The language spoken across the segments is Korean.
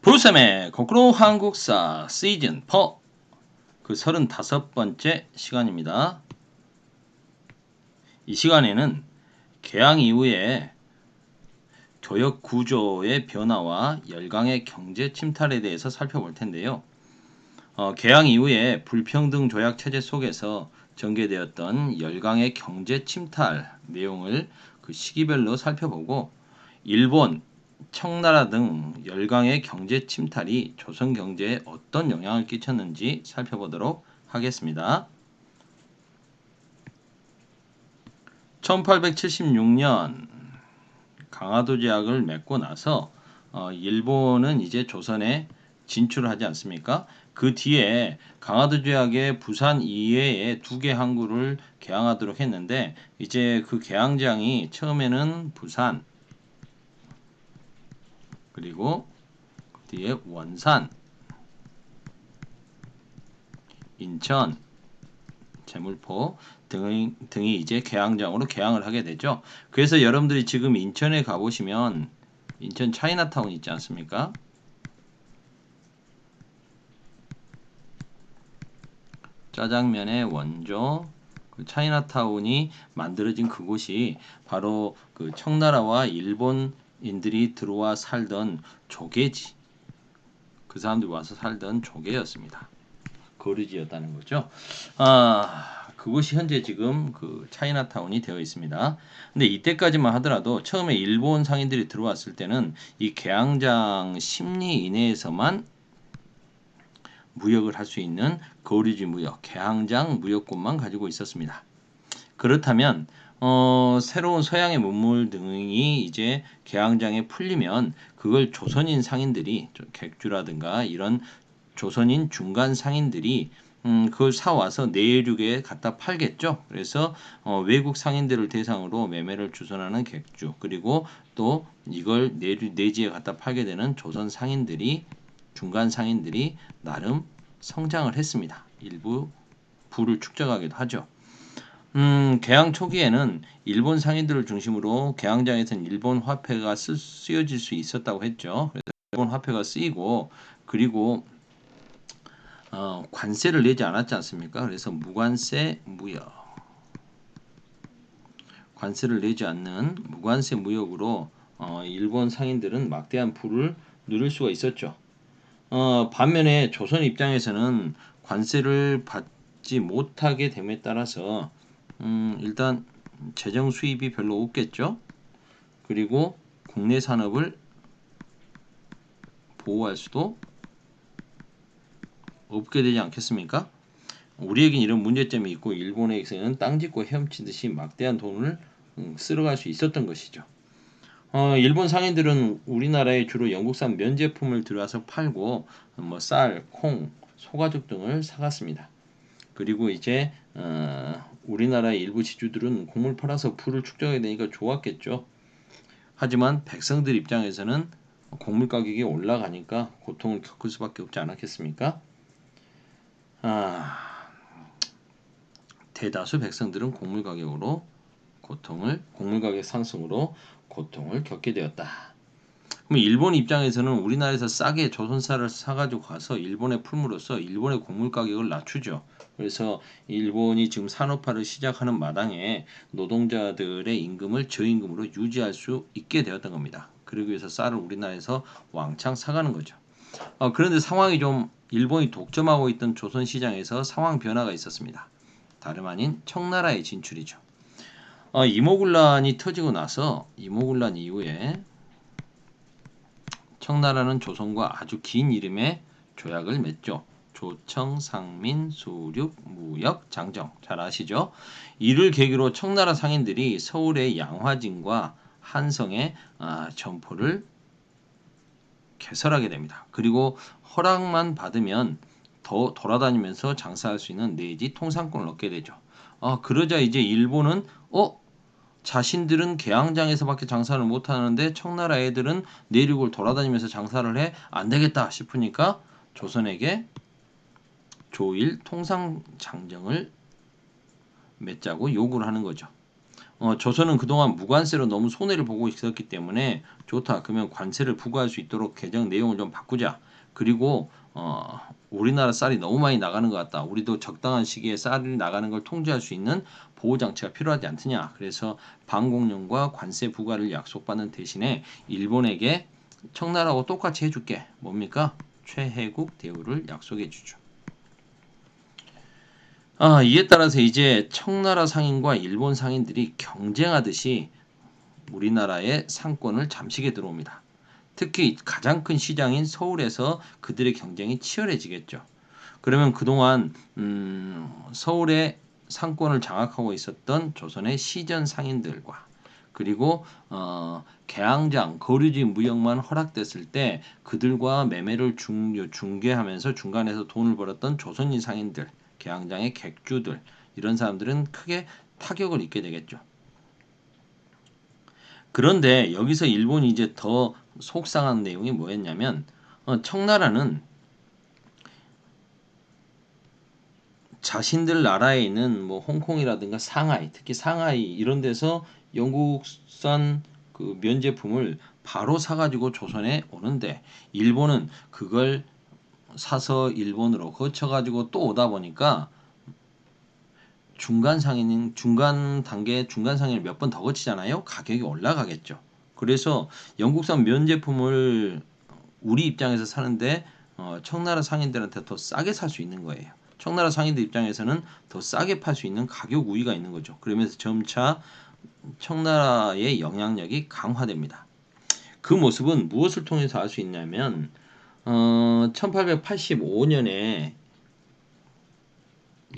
브루쌤의 거꾸로 한국사 시즌 4 그 35번째 시간입니다. 이 시간에는 개항 이후에 교역 구조의 변화와 열강의 경제 침탈에 대해서 살펴볼 텐데요. 개항 이후에 불평등 조약 체제 속에서 전개되었던 열강의 경제 침탈 내용을 그 시기별로 살펴보고 일본, 청나라 등 열강의 경제 침탈이 조선 경제에 어떤 영향을 끼쳤는지 살펴보도록 하겠습니다. 1876년 강화도 제약을 맺고 나서 일본은 이제 조선에 진출하지 않습니까? 그 뒤에 강화도 제약의 부산 이외에 2개 항구를 개항하도록 했는데 이제 그 개항장이 처음에는 부산 그리고 뒤에 원산, 인천, 제물포 등이 이제 개항장으로 개항을 하게 되죠. 그래서 여러분들이 지금 인천에 가보시면 인천 차이나타운 있지 않습니까? 짜장면의 원조 그 차이나타운이 만들어진 그곳이 바로 그 청나라와 일본인들이 들어와 살던 조개지. 그 사람들이 와서 살던 조개였습니다. 거류지였다는 거죠. 그곳이 현재 지금 그 차이나타운이 되어 있습니다. 근데 이때까지만 하더라도 처음에 일본 상인들이 들어왔을 때는 이 개항장 심리 이내에서만 무역을 할 수 있는 거류지 무역, 개항장 무역권만 가지고 있었습니다. 그렇다면 새로운 서양의 문물 등이 이제 개항장에 풀리면 그걸 조선인 상인들이 객주라든가 이런 조선인 중간 상인들이 그걸 사와서 내륙에 갖다 팔겠죠. 그래서 외국 상인들을 대상으로 매매를 주선하는 객주 그리고 또 이걸 내지에 갖다 팔게 되는 조선 상인들이 중간 상인들이 나름 성장을 했습니다. 일부 부를 축적하기도 하죠. 개항 초기에는 일본 상인들을 중심으로 개항장에서는 일본 화폐가 쓰여질 수 있었다고 했죠. 그래서 일본 화폐가 쓰이고 그리고 관세를 내지 않았지 않습니까? 그래서 무관세 무역 관세를 내지 않는 무관세 무역으로 일본 상인들은 막대한 부를 누릴 수가 있었죠. 반면에 조선 입장에서는 관세를 받지 못하게 됨에 따라서 일단 재정 수입이 별로 없겠죠. 그리고 국내 산업을 보호할 수도 없게 되지 않겠습니까? 우리에겐 이런 문제점이 있고 일본에게서는 땅 짓고 헤엄치듯이 막대한 돈을 쓸어갈 수 있었던 것이죠. 일본 상인들은 우리나라에 주로 영국산 면제품을 들여와서 팔고 뭐 쌀, 콩, 소가죽 등을 사갔습니다. 그리고 이제 우리나라의 일부 지주들은 곡물 팔아서 부를 축적하게 되니까 좋았겠죠. 하지만 백성들 입장에서는 곡물 가격이 올라가니까 고통을 겪을 수밖에 없지 않았겠습니까? 대다수 백성들은 곡물 가격 상승으로 고통을 겪게 되었다. 그럼 일본 입장에서는 우리나라에서 싸게 조선쌀을 사가지고 가서 일본에 풀므로써 일본의 곡물 가격을 낮추죠. 그래서 일본이 지금 산업화를 시작하는 마당에 노동자들의 임금을 저임금으로 유지할 수 있게 되었던 겁니다. 그러기 위해서 쌀을 우리나라에서 왕창 사가는 거죠. 그런데 상황이 좀 일본이 독점하고 있던 조선 시장에서 상황 변화가 있었습니다. 다름 아닌 청나라의 진출이죠. 이모군란이 터지고 나서 이모군란 이후에 청나라는 조선과 아주 긴 이름의 조약을 맺죠. 조청, 상민, 수륙, 무역, 장정. 잘 아시죠? 이를 계기로 청나라 상인들이 서울의 양화진과 한성의 점포를 개설하게 됩니다. 그리고 허락만 받으면 더 돌아다니면서 장사할 수 있는 내지 통상권을 얻게 되죠. 그러자 이제 일본은 자신들은 개항장에서밖에 장사를 못하는데 청나라 애들은 내륙을 돌아다니면서 장사를 해 안되겠다 싶으니까 조선에게 조일 통상장정을 맺자고 요구를 하는 거죠. 조선은 그동안 무관세로 너무 손해를 보고 있었기 때문에 좋다. 그러면 관세를 부과할 수 있도록 개정 내용을 좀 바꾸자. 그리고 우리나라 쌀이 너무 많이 나가는 것 같다. 우리도 적당한 시기에 쌀이 나가는 걸 통제할 수 있는 보호 장치가 필요하지 않느냐. 그래서 방공령과 관세 부과를 약속받는 대신에 일본에게 청나라하고 똑같이 해줄게. 뭡니까? 최혜국 대우를 약속해 주죠. 이에 따라서 이제 청나라 상인과 일본 상인들이 경쟁하듯이 우리나라의 상권을 잠식에 들어옵니다. 특히 가장 큰 시장인 서울에서 그들의 경쟁이 치열해지겠죠. 그러면 그동안 서울의 상권을 장악하고 있었던 조선의 시전 상인들과 그리고 개항장, 거류지 무역만 허락됐을 때 그들과 매매를 중개하면서 중간에서 돈을 벌었던 조선인 상인들, 개항장의 객주들 이런 사람들은 크게 타격을 입게 되겠죠. 그런데 여기서 일본이 이제 더 속상한 내용이 뭐였냐면 청나라는 자신들 나라에 있는 뭐 홍콩이라든가 상하이, 특히 상하이 이런 데서 영국산 그 면제품을 바로 사가지고 조선에 오는데 일본은 그걸 사서 일본으로 거쳐가지고 또 오다 보니까 중간 단계 중간 상인을 몇 번 더 거치잖아요. 가격이 올라가겠죠. 그래서 영국산 면제품을 우리 입장에서 사는데 청나라 상인들한테 더 싸게 살 수 있는 거예요. 청나라 상인들 입장에서는 더 싸게 팔 수 있는 가격 우위가 있는 거죠. 그러면서 점차 청나라의 영향력이 강화됩니다. 그 모습은 무엇을 통해서 알 수 있냐면 1885년에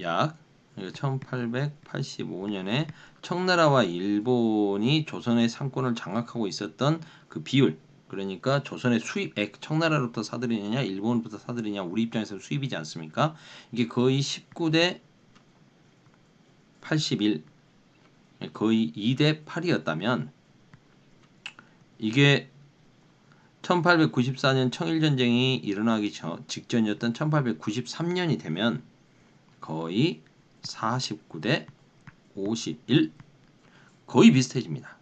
약 1885년에 청나라와 일본이 조선의 상권을 장악하고 있었던 그 비율 그러니까 조선의 수입액 청나라로부터 사들이느냐 일본으로부터 사들이느냐 우리 입장에서 수입이지 않습니까? 이게 거의 19대 81 거의 2대 8이었다면 이게 1894년 청일전쟁이 일어나기 직전이었던 1893년이 되면 거의 49대 51 거의 비슷해집니다.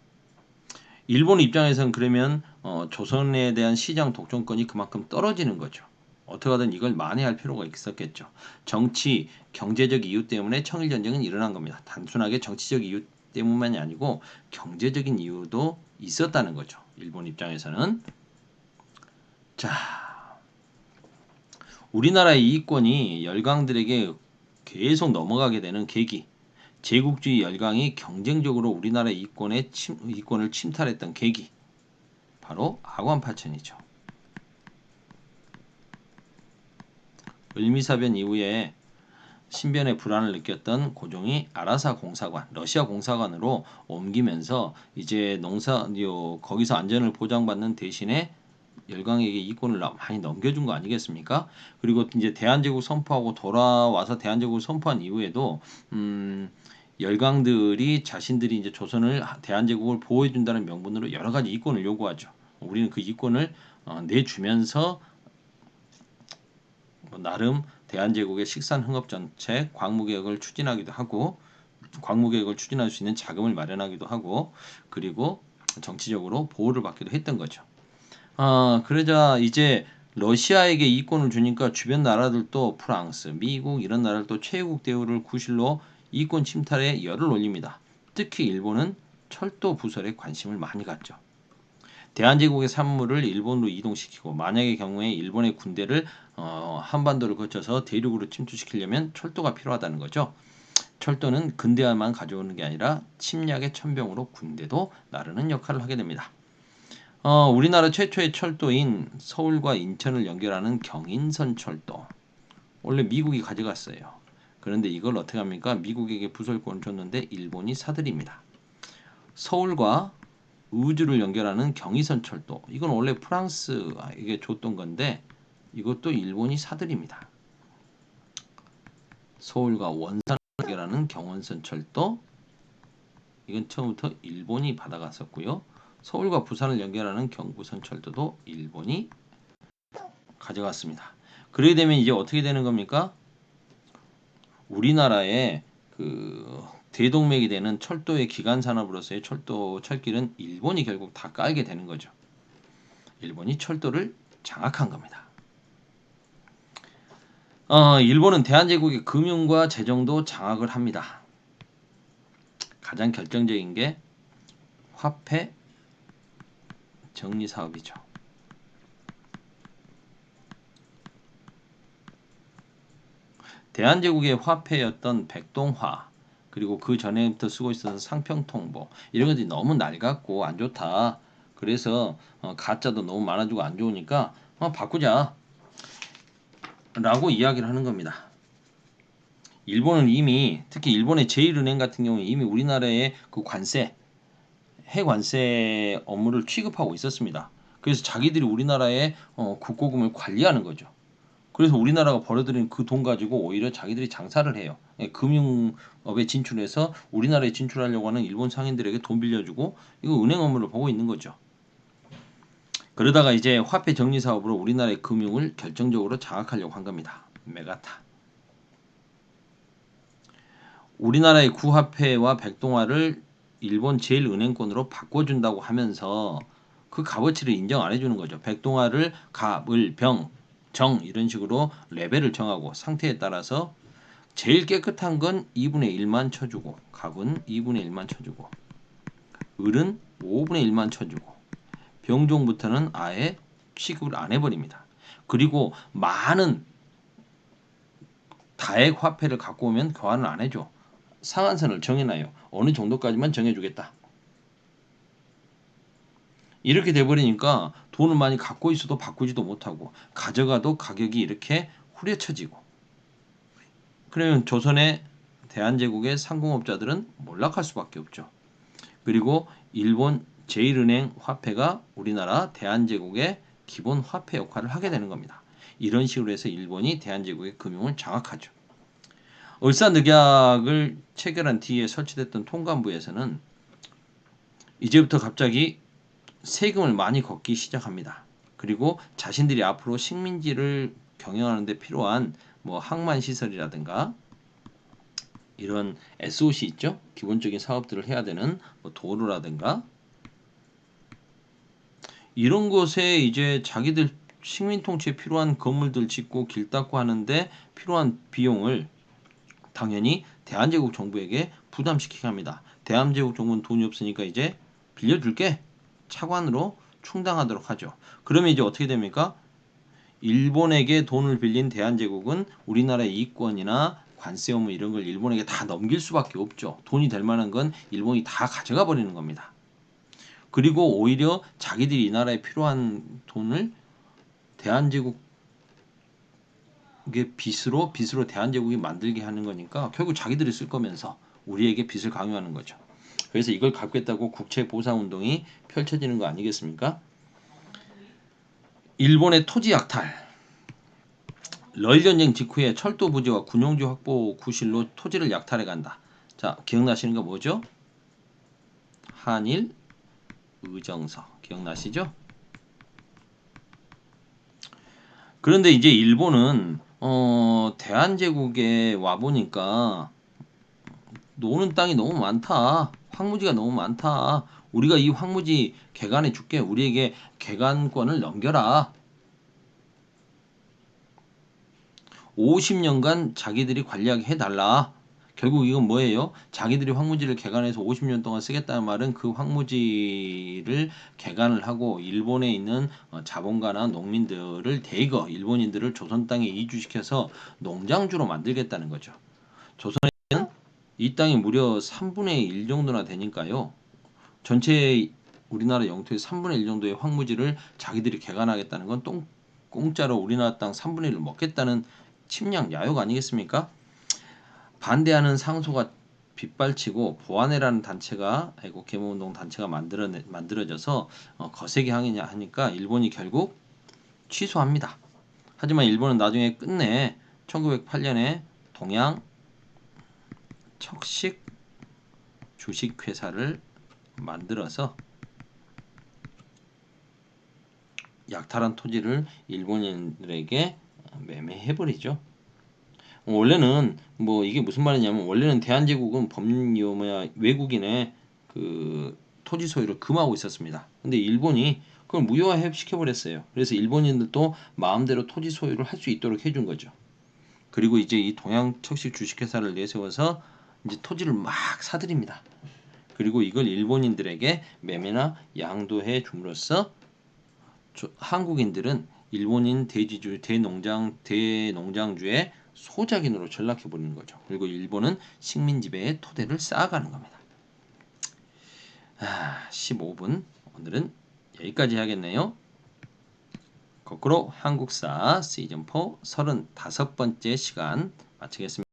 일본 입장에서는 그러면 조선에 대한 시장 독점권이 그만큼 떨어지는 거죠. 어떻게 하든 이걸 만회할 필요가 있었겠죠. 정치, 경제적 이유 때문에 청일전쟁은 일어난 겁니다. 단순하게 정치적 이유 때문만이 아니고 경제적인 이유도 있었다는 거죠. 일본 입장에서는. 자, 우리나라의 이익권이 열강들에게 계속 넘어가게 되는 계기. 제국주의 열강이 경쟁적으로 우리나라의 이권을 침탈했던 계기. 바로 아관파천이죠. 을미사변 이후에 신변의 불안을 느꼈던 고종이 아라사 공사관, 러시아 공사관으로 옮기면서 이제 거기서 안전을 보장받는 대신에 열강에게 이권을 많이 넘겨준 거 아니겠습니까? 그리고 이제 대한제국 선포하고 돌아와서 대한제국을 선포한 이후에도 열강들이 자신들이 이제 조선을 대한제국을 보호해준다는 명분으로 여러 가지 이권을 요구하죠. 우리는 그 이권을 내주면서 나름 대한제국의 식산흥업정책, 광무개혁을 추진하기도 하고 광무개혁을 추진할 수 있는 자금을 마련하기도 하고 그리고 정치적으로 보호를 받기도 했던 거죠. 그러자 이제 러시아에게 이권을 주니까 주변 나라들도 프랑스, 미국 이런 나라들도 최혜국 대우를 구실로 이권 침탈에 열을 올립니다. 특히 일본은 철도 부설에 관심을 많이 갖죠. 대한제국의 산물을 일본으로 이동시키고 만약의 경우에 일본의 군대를 한반도를 거쳐서 대륙으로 침투시키려면 철도가 필요하다는 거죠. 철도는 근대화만 가져오는 게 아니라 침략의 천병으로 군대도 나르는 역할을 하게 됩니다. 우리나라 최초의 철도인 서울과 인천을 연결하는 경인선 철도. 원래 미국이 가져갔어요. 그런데 이걸 어떻게 합니까? 미국에게 부설권을 줬는데 일본이 사들입니다. 서울과 우주를 연결하는 경의선 철도. 이건 원래 프랑스에게 줬던 건데 이것도 일본이 사들입니다. 서울과 원산을 연결하는 경원선 철도. 이건 처음부터 일본이 받아갔었고요. 서울과 부산을 연결하는 경부선 철도도 일본이 가져갔습니다. 그렇게 되면 이제 어떻게 되는 겁니까? 우리나라의 그 대동맥이 되는 철도의 기간 산업으로서의 철도 철길은 일본이 결국 다 깔게 되는 거죠. 일본이 철도를 장악한 겁니다. 일본은 대한제국의 금융과 재정도 장악을 합니다. 가장 결정적인 게 화폐 정리 사업이죠. 대한제국의 화폐였던 백동화, 그리고 그 전에부터 쓰고 있었던 상평통보, 이런 것들이 너무 낡았고 안 좋다. 그래서 가짜도 너무 많아지고 안 좋으니까 바꾸자 라고 이야기를 하는 겁니다. 일본은 이미, 특히 일본의 제1은행 같은 경우에 이미 우리나라의 그 관세, 해관세 업무를 취급하고 있었습니다. 그래서 자기들이 우리나라의 국고금을 관리하는 거죠. 그래서 우리나라가 벌어들인 그 돈 가지고 오히려 자기들이 장사를 해요. 금융업에 진출해서 우리나라에 진출하려고 하는 일본 상인들에게 돈 빌려주고 이거 은행 업무를 보고 있는 거죠. 그러다가 이제 화폐 정리 사업으로 우리나라의 금융을 결정적으로 장악하려고 한 겁니다. 메가타. 우리나라의 구화폐와 백동화를 일본 제1은행권으로 바꿔준다고 하면서 그 값어치를 인정 안 해주는 거죠. 백동화를 갑, 을, 병, 정 이런 식으로 레벨을 정하고 상태에 따라서 제일 깨끗한 건 2분의 1만 쳐주고, 갑은 2분의 1만 쳐주고, 을은 5분의 1만 쳐주고, 병종부터는 아예 취급을 안 해버립니다. 그리고 많은 다액 화폐를 갖고 오면 교환을 안 해줘. 상한선을 정해놔요. 어느 정도까지만 정해주겠다. 이렇게 돼버리니까 돈을 많이 갖고 있어도 바꾸지도 못하고 가져가도 가격이 이렇게 후려쳐지고, 그러면 조선의 대한제국의 상공업자들은 몰락할 수밖에 없죠. 그리고 일본 제1은행 화폐가 우리나라 대한제국의 기본 화폐 역할을 하게 되는 겁니다. 이런 식으로 해서 일본이 대한제국의 금융을 장악하죠. 을사늑약을 체결한 뒤에 설치됐던 통감부에서는 이제부터 갑자기 세금을 많이 걷기 시작합니다. 그리고 자신들이 앞으로 식민지를 경영하는 데 필요한 뭐 항만 시설이라든가 이런 SOC 있죠? 기본적인 사업들을 해야 되는 뭐 도로라든가 이런 곳에 이제 자기들 식민 통치에 필요한 건물들 짓고 길 닦고 하는데 필요한 비용을 당연히 대한제국 정부에게 부담시키게 합니다. 대한제국 정부는 돈이 없으니까 이제 빌려줄게. 차관으로 충당하도록 하죠. 그러면 이제 어떻게 됩니까? 일본에게 돈을 빌린 대한제국은 우리나라의 이권이나 관세 업무 이런 걸 일본에게 다 넘길 수밖에 없죠. 돈이 될 만한 건 일본이 다 가져가 버리는 겁니다. 그리고 오히려 자기들이 이 나라에 필요한 돈을 대한제국의 빚으로 대한제국이 만들게 하는 거니까 결국 자기들이 쓸 거면서 우리에게 빚을 강요하는 거죠. 그래서 이걸 갚겠다고 국채 보상 운동이 펼쳐지는 거 아니겠습니까? 일본의 토지 약탈. 러일 전쟁 직후에 철도 부지와 군용지 확보 구실로 토지를 약탈해 간다. 자, 기억나시는 거 뭐죠? 한일 의정서. 기억나시죠? 그런데 이제 일본은 대한제국에 와 보니까 노는 땅이 너무 많다. 황무지가 너무 많다. 우리가 이 황무지 개간해 줄게. 우리에게 개간권을 넘겨라. 50년간 자기들이 관리하게 해달라. 결국 이건 뭐예요? 자기들이 황무지를 개간해서 50년 동안 쓰겠다는 말은 그 황무지를 개간을 하고 일본에 있는 자본가나 농민들을 대거 일본인들을 조선 땅에 이주시켜서 농장주로 만들겠다는 거죠. 조선에는 이 땅이 무려 3분의 1 정도나 되니까요. 전체 우리나라 영토의 3분의 1 정도의 황무지를 자기들이 개간하겠다는 건 공짜로 우리나라 땅 3분의 1을 먹겠다는 침략 야욕 아니겠습니까? 반대하는 상소가 빗발치고 보안회라는 단체가 개모운동 단체가 만들어져서 거세게 항의하니까 일본이 결국 취소합니다. 하지만 일본은 나중에 끝내 1908년에 동양 척식 주식회사를 만들어서 약탈한 토지를 일본인들에게 매매해버리죠. 원래는 뭐 이게 무슨 말이냐면 원래는 대한제국은 외국인의 그 토지 소유를 금하고 있었습니다. 근데 일본이 그걸 무효화 시켜버렸어요. 그래서 일본인들도 마음대로 토지 소유를 할 수 있도록 해준 거죠. 그리고 이제 이 동양척식 주식회사를 내세워서 이제 토지를 막 사들입니다. 그리고 이걸 일본인들에게 매매나 양도해 줌으로써 한국인들은 일본인 대농장주의 소작인으로 전락해 버리는 거죠. 그리고 일본은 식민 지배의 토대를 쌓아가는 겁니다. 15분 오늘은 여기까지 해야겠네요. 거꾸로 한국사 시즌4 35번째 시간 마치겠습니다.